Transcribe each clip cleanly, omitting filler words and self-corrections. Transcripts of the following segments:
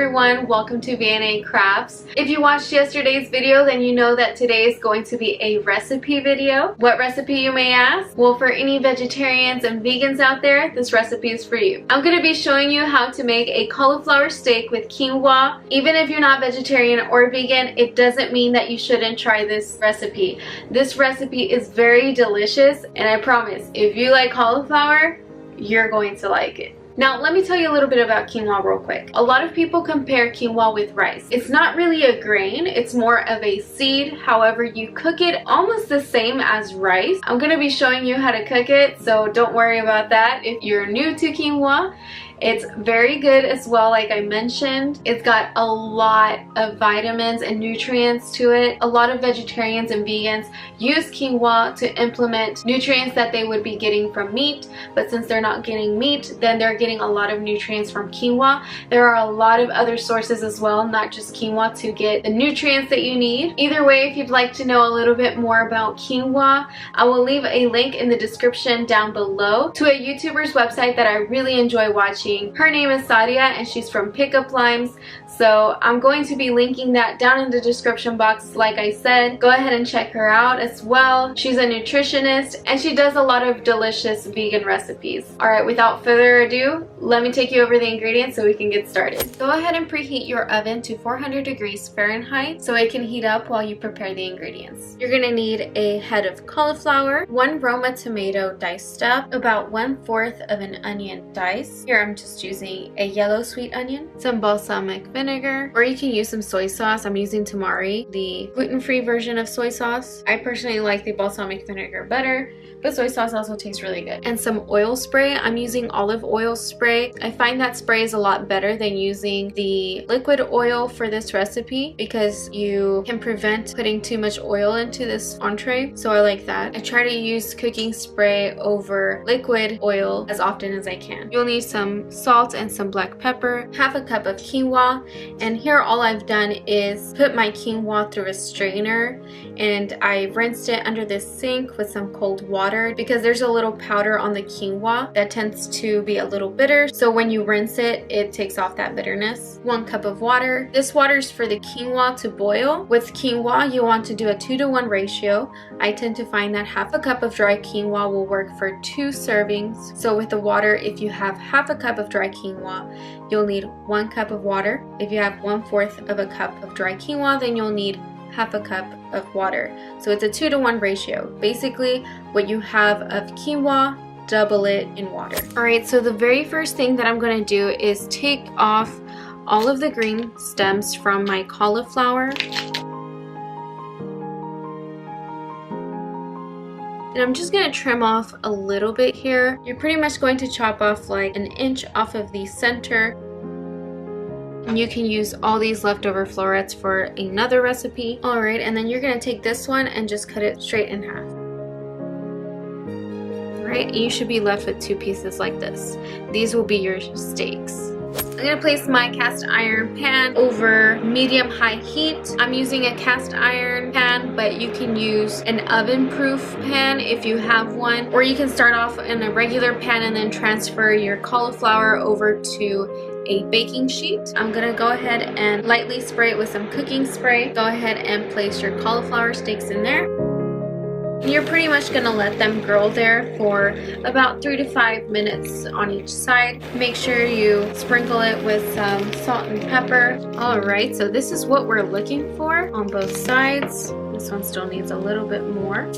everyone, welcome to V&A Crafts. If you watched yesterday's video, then you know that today is going to be a recipe video. What recipe, you may ask? Well, for any vegetarians and vegans out there, this recipe is for you. I'm going to be showing you how to make a cauliflower steak with quinoa. Even if you're not vegetarian or vegan, it doesn't mean that you shouldn't try this recipe. This recipe is very delicious, and I promise, if you like cauliflower, you're going to like it. Now, let me tell you a little bit about quinoa real quick. A lot of people compare quinoa with rice. It's not really a grain, it's more of a seed. However, you cook it almost the same as rice. I'm going to be showing you how to cook it, so don't worry about that if you're new to quinoa. It's very good as well, like I mentioned. It's got a lot of vitamins and nutrients to it. A lot of vegetarians and vegans use quinoa to implement nutrients that they would be getting from meat, but since they're not getting meat, then they're getting a lot of nutrients from quinoa. There are a lot of other sources as well, not just quinoa, to get the nutrients that you need. Either way, if you'd like to know a little bit more about quinoa, I will leave a link in the description down below to a YouTuber's website that I really enjoy watching. Her name is Sadia and she's from Pickup Limes, so I'm going to be linking that down in the description box. Like I said, go ahead and check her out as well. She's a nutritionist and she does a lot of delicious vegan recipes. Alright, without further ado, let me take you over the ingredients so we can get started. Go ahead and preheat your oven to 400 degrees Fahrenheit so it can heat up while you prepare the ingredients. You're going to need a head of cauliflower, 1 Roma tomato diced up, about 1/4 of an onion diced. Here I'm just using a yellow sweet onion, some balsamic vinegar, or you can use some soy sauce. I'm using tamari, the gluten-free version of soy sauce. I personally like the balsamic vinegar better, but soy sauce also tastes really good. And some oil spray. I'm using olive oil spray. I find that spray is a lot better than using the liquid oil for this recipe because you can prevent putting too much oil into this entree, so I like that. I try to use cooking spray over liquid oil as often as I can. You'll need some salt and some black pepper, 1/2 cup of quinoa, and here all I've done is put my quinoa through a strainer and I rinsed it under the sink with some cold water because there's a little powder on the quinoa that tends to be a little bitter, so when you rinse it, it takes off that bitterness. 1 cup of water. This water is for the quinoa to boil. With quinoa, you want to do a 2-to-1 ratio. I tend to find that 1/2 cup of dry quinoa will work for 2 servings. So with the water, if you have 1/2 cup of dry quinoa, you'll need 1 cup of water. If you have 1/4 of a cup of dry quinoa, then you'll need 1/2 cup of water. So it's a 2-to-1 ratio. Basically, what you have of quinoa, double it in water. Alright, so the very first thing that I'm going to do is take off all of the green stems from my cauliflower. And I'm just going to trim off a little bit here. You're pretty much going to chop off like 1 inch off of the center. And you can use all these leftover florets for another recipe. Alright, and then you're going to take this one and just cut it straight in half. Alright, and you should be left with 2 pieces like this. These will be your steaks. I'm going to place my cast iron pan over medium-high heat. I'm using a cast iron pan, but you can use an oven-proof pan if you have one. Or you can start off in a regular pan and then transfer your cauliflower over to a baking sheet. I'm going to go ahead and lightly spray it with some cooking spray. Go ahead and place your cauliflower steaks in there. You're pretty much going to let them grill there for about 3 to 5 minutes on each side. Make sure you sprinkle it with some salt and pepper. Alright, so this is what we're looking for on both sides. This one still needs a little bit more.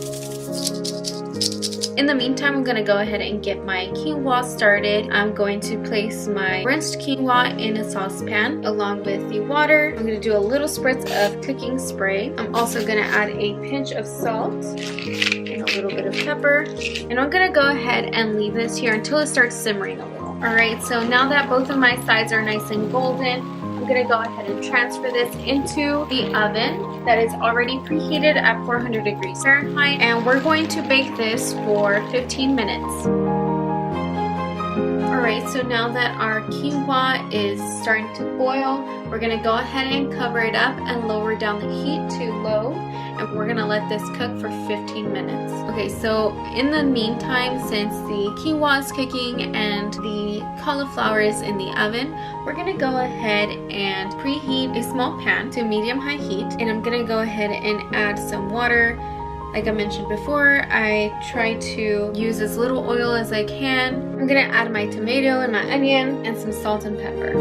In the meantime, I'm going to go ahead and get my quinoa started. I'm going to place my rinsed quinoa in a saucepan along with the water. I'm going to do a little spritz of cooking spray. I'm also going to add a pinch of salt and a little bit of pepper. And I'm going to go ahead and leave this here until it starts simmering a little. Alright, so now that both of my sides are nice and golden, I'm going to go ahead and transfer this into the oven that is already preheated at 400 degrees Fahrenheit, and we're going to bake this for 15 minutes. Alright, so now that our quinoa is starting to boil, we're going to go ahead and cover it up and lower down the heat to low. and we're gonna let this cook for 15 minutes. Okay, so in the meantime, since the quinoa is cooking and the cauliflower is in the oven, we're gonna go ahead and preheat a small pan to medium-high heat, and I'm gonna go ahead and add some water. Like I mentioned before, I try to use as little oil as I can. I'm gonna add my tomato and my onion and some salt and pepper.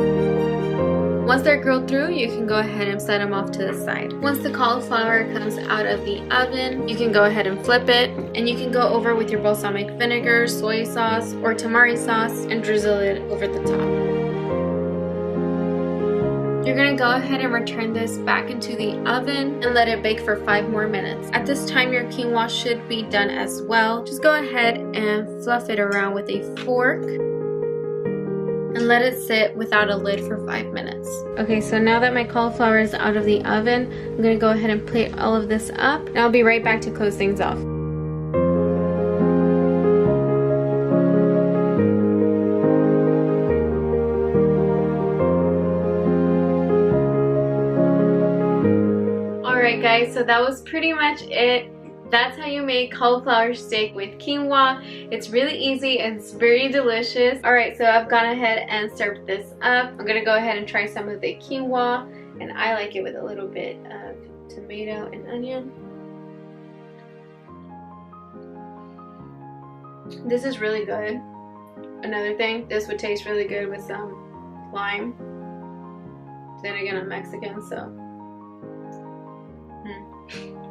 Once they're grilled through, you can go ahead and set them off to the side. Once the cauliflower comes out of the oven, you can go ahead and flip it, and you can go over with your balsamic vinegar, soy sauce, or tamari sauce and drizzle it over the top. You're gonna go ahead and return this back into the oven and let it bake for 5 more minutes. At this time, your quinoa should be done as well. Just go ahead and fluff it around with a fork and let it sit without a lid for 5 minutes. Okay, so now that my cauliflower is out of the oven, I'm gonna go ahead and plate all of this up, and I'll be right back to close things off. Alright guys, so that was pretty much it. That's how you make cauliflower steak with quinoa. It's really easy and it's very delicious. Alright, so I've gone ahead and served this up. I'm gonna go ahead and try some of the quinoa, and I like it with a little bit of tomato and onion. This is really good. Another thing, this would taste really good with some lime. Then again, I'm Mexican, so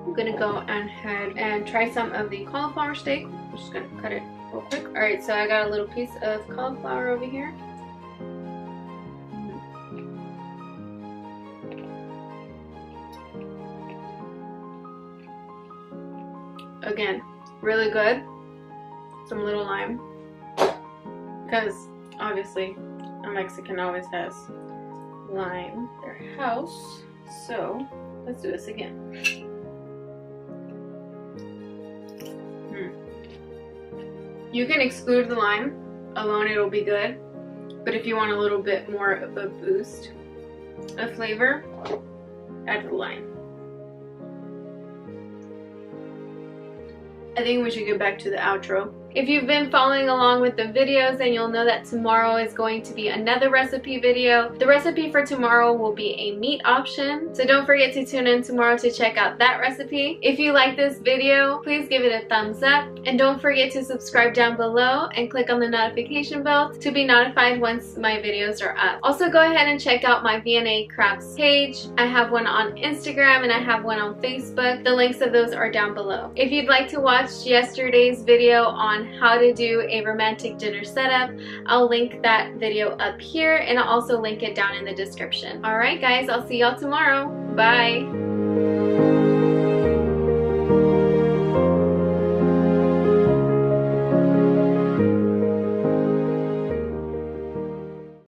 I'm gonna go ahead and try some of the cauliflower steak. I'm just gonna cut it real quick. Alright, so I got a little piece of cauliflower over here. Again, really good. Some little lime. Because obviously a Mexican always has lime in their house. So let's do this again. You can exclude the lime alone, it'll be good, but if you want a little bit more of a boost of flavor, add the lime. I think we should get back to the outro. If you've been following along with the videos, then you'll know that tomorrow is going to be another recipe video. The recipe for tomorrow will be a meat option, so don't forget to tune in tomorrow to check out that recipe. If you like this video, please give it a thumbs up, and don't forget to subscribe down below and click on the notification bell to be notified once my videos are up. Also, go ahead and check out my V&A Crafts page. I have one on Instagram and I have one on Facebook. The links of those are down below. If you'd like to watch yesterday's video on how to do a romantic dinner setup, I'll link that video up here, and I'll also link it down in the description. Alright guys, I'll see y'all tomorrow. Bye!